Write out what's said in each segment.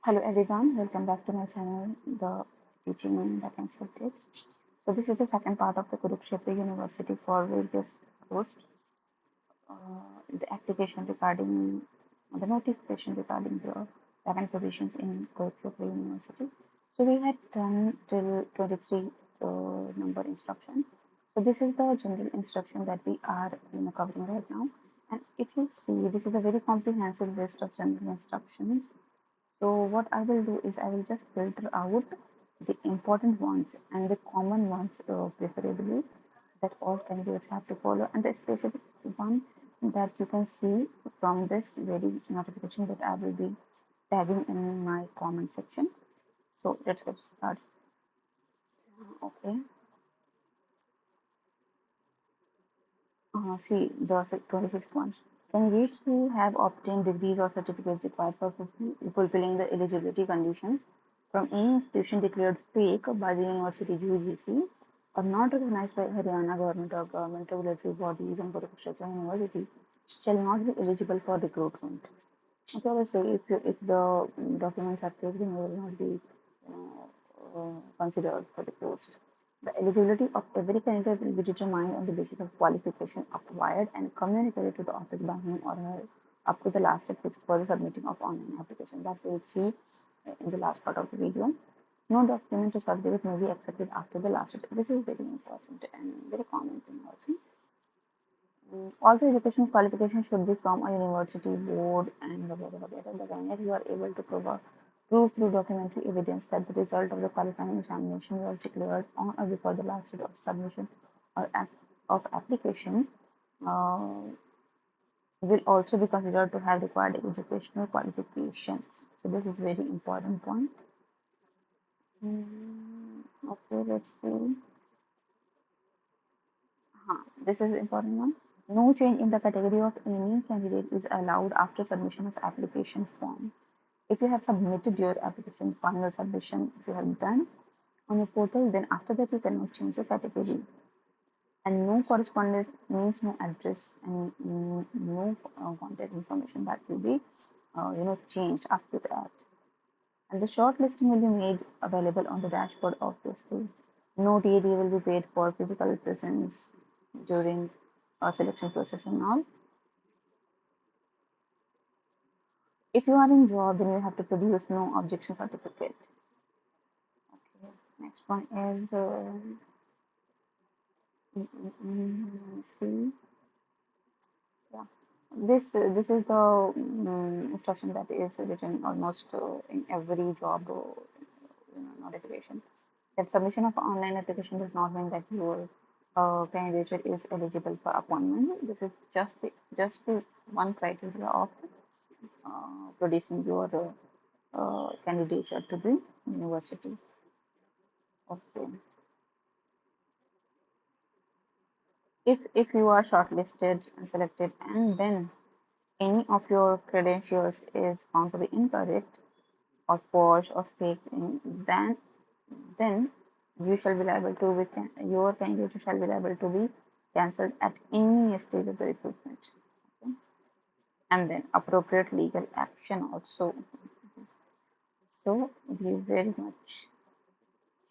Hello everyone, welcome back to my channel, the Teaching in Vacancy Updates. So this is the second part of the Kurukshetra University for various posts. The application regarding the notification regarding the vacant positions in Kurukshetra University. So we had done till 23 number instruction. So this is the general instruction that we are covering right now. And if you see, this is a very comprehensive list of general instructions. So what I will do is I will just filter out the important ones and the common ones preferably that all candidates have to follow, and the specific one that you can see from this very notification that I will be tagging in my comment section. So let's get started. Okay. See the 26th one. Candidates who have obtained degrees or certificates required for fulfilling the eligibility conditions from any institution declared fake by the university UGC or not recognized by Haryana government or government regulatory bodies and Kurukshetra University shall not be eligible for recruitment. Okay, obviously, if the documents are fake, then you will not be considered for the post. The eligibility of every candidate will be determined on the basis of qualification acquired and communicated to the office by him or her up to the last date fixed for the submitting of online application. That we'll see in the last part of the video. No document or certificate may be accepted after the last date. This is very important and very common thing also. All the education qualifications should be from a university board and whatever. The candidate you are able to prove through documentary evidence that the result of the qualifying examination was declared on or before the last date of submission or of application uh, will also be considered to have required educational qualifications. So this is very important point. Okay, let's see. This is important one. No change in the category of any candidate is allowed after submission of application form. If you have submitted your application, final submission, if you have done on your portal, then after that you cannot change your category. And no correspondence means no address and no contact information that will be, changed after that. And the shortlisting will be made available on the dashboard of your school. No TAD will be paid for physical presence during a selection process and all. If you are in job, then you have to produce no objection certificate. Okay. Next one is see, yeah. This is the instruction that is written almost in every job notification. That submission of online application does not mean that your candidature is eligible for appointment. This is just the one criteria of producing your candidature to the university. Okay. If you are shortlisted and selected, and then any of your credentials is found to be incorrect or false or fake, then you shall be liable to your candidature shall be liable to be cancelled at any stage of the recruitment. Okay? And then appropriate legal action also. So be very much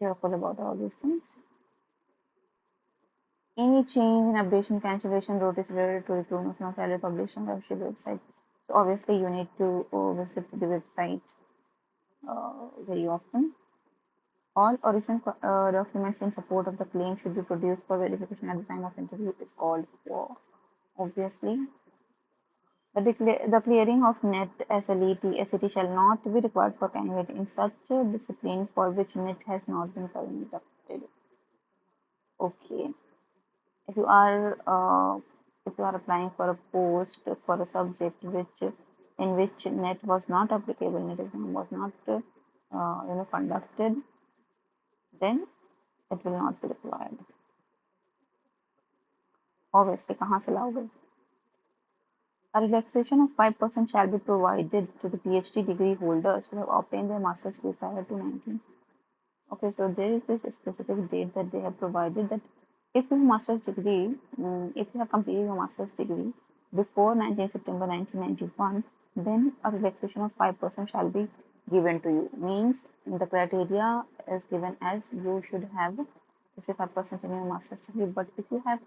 careful about all these things. Any change in updation, cancellation, notice related to recruitment not valid published on the official website. So obviously you need to visit the website very often. All original documents in support of the claim should be produced for verification at the time of interview if called for. Obviously, the clearing of NET, SLET, SET shall not be required for candidate in such a discipline for which NET has not been conducted. Okay. If you are applying for a post for a subject which in which net was not applicable, net exam was not conducted, then it will not be required. Obviously, कहाँ से लाओगे? A relaxation of 5% shall be provided to the PhD degree holders who have obtained their master's degree prior to 19. Okay, so there is this specific date that they have provided that if your master's degree, if you have completed your master's degree before 19 September 1991, then a relaxation of 5% shall be given to you. Means the criteria is given as you should have 55% in your master's degree, but if you have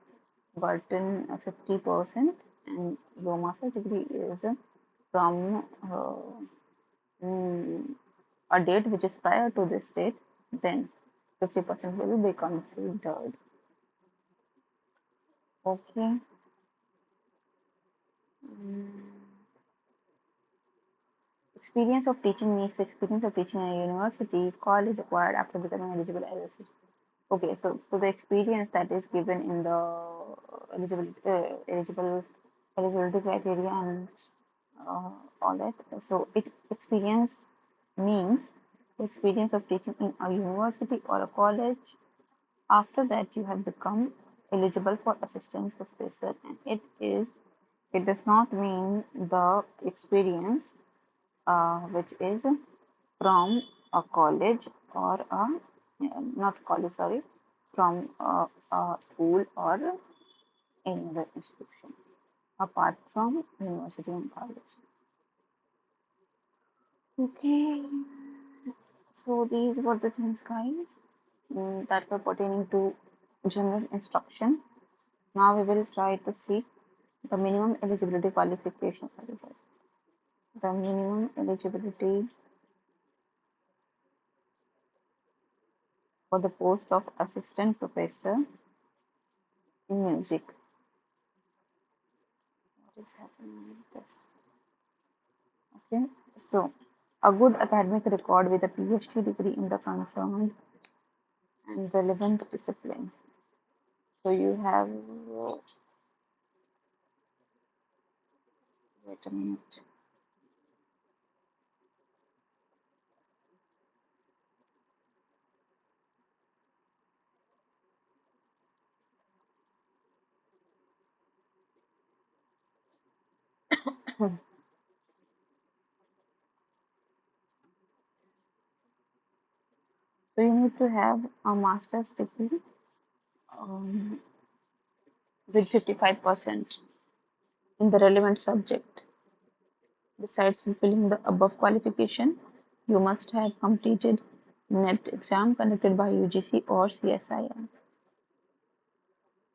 gotten 50% and your master's degree is from mm, a date which is prior to this date, then 50% will be considered. Okay. Mm. Experience of teaching means the experience of teaching in a university, college acquired after becoming eligible as a. Okay, so the experience that is given in the eligibility criteria and all that. So it experience means the experience of teaching in a university or a college. After that, you have become eligible for assistant professor, and it does not mean the experience which is from a college or a not college, sorry, from a school or any other institution apart from university and college. Okay, so these were the things, guys, that were pertaining to general instruction. Now we will try to see the minimum eligibility qualifications. The minimum eligibility for the post of assistant professor in music. What is happening with this? Okay, so a good academic record with a PhD degree in the concerned and relevant discipline. So you have, wait a minute. So you need to have a master's degree um, with 55% in the relevant subject. Besides fulfilling the above qualification, you must have completed NET exam conducted by UGC or CSIR.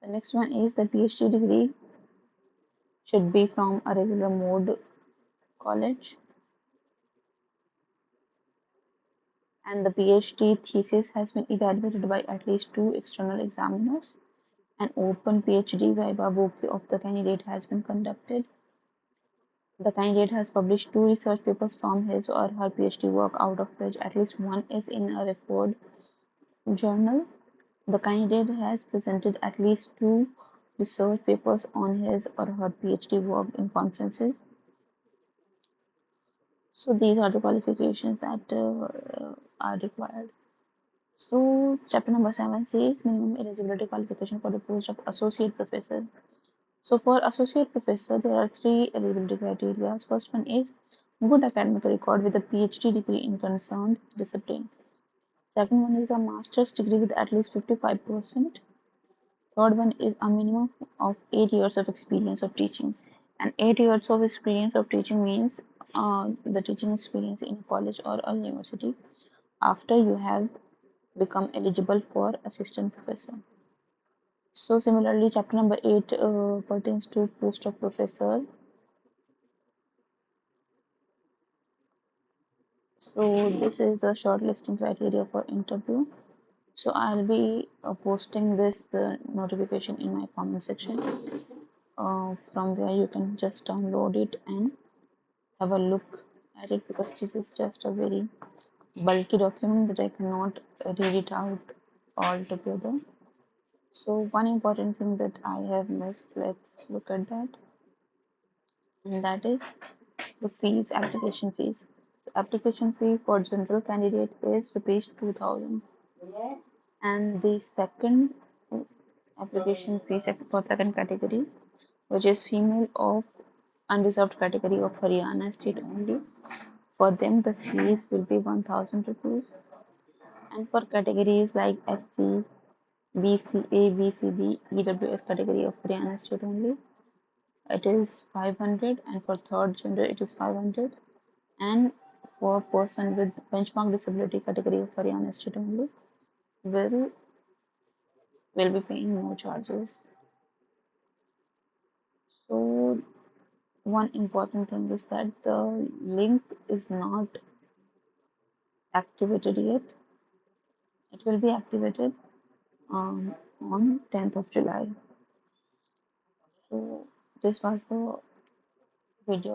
The next one is the PhD degree should be from a regular mode college, and the PhD thesis has been evaluated by at least two external examiners. An open PhD viva voce of the candidate has been conducted. The candidate has published two research papers from his or her PhD work, out of which at least one is in a referred journal. The candidate has presented at least two research papers on his or her PhD work in conferences. So these are the qualifications that are required. So chapter number 7 says minimum eligibility qualification for the post of associate professor. So for associate professor, there are three eligibility criteria. First one is good academic record with a PhD degree in concerned discipline. Second one is a master's degree with at least 55%. Third one is a minimum of 8 years of experience of teaching. And 8 years of experience of teaching means the teaching experience in a college or a university after you have become eligible for assistant professor. So similarly, chapter number 8 pertains to post of professor. So this is the shortlisting criteria for interview. So I'll be posting this notification in my comment section, from where you can just download it and have a look at it, because this is just a very bulky document that I cannot read it out all together. So one important thing that I have missed, let's look at that, and that is the fees, application fees. The application fee for general candidate is rupees 2000, and the second application fee for second category, which is female of unreserved category of Haryana state only. For them, the fees will be 1000 rupees, and for categories like SC, BCA, BCB, EWS category of Haryana state only, it is 500, and for third gender it is 500, and for person with benchmark disability category of Haryana state only will will be paying no charges. So one important thing is that the link is not activated yet. It will be activated on 10th of July. So this was the video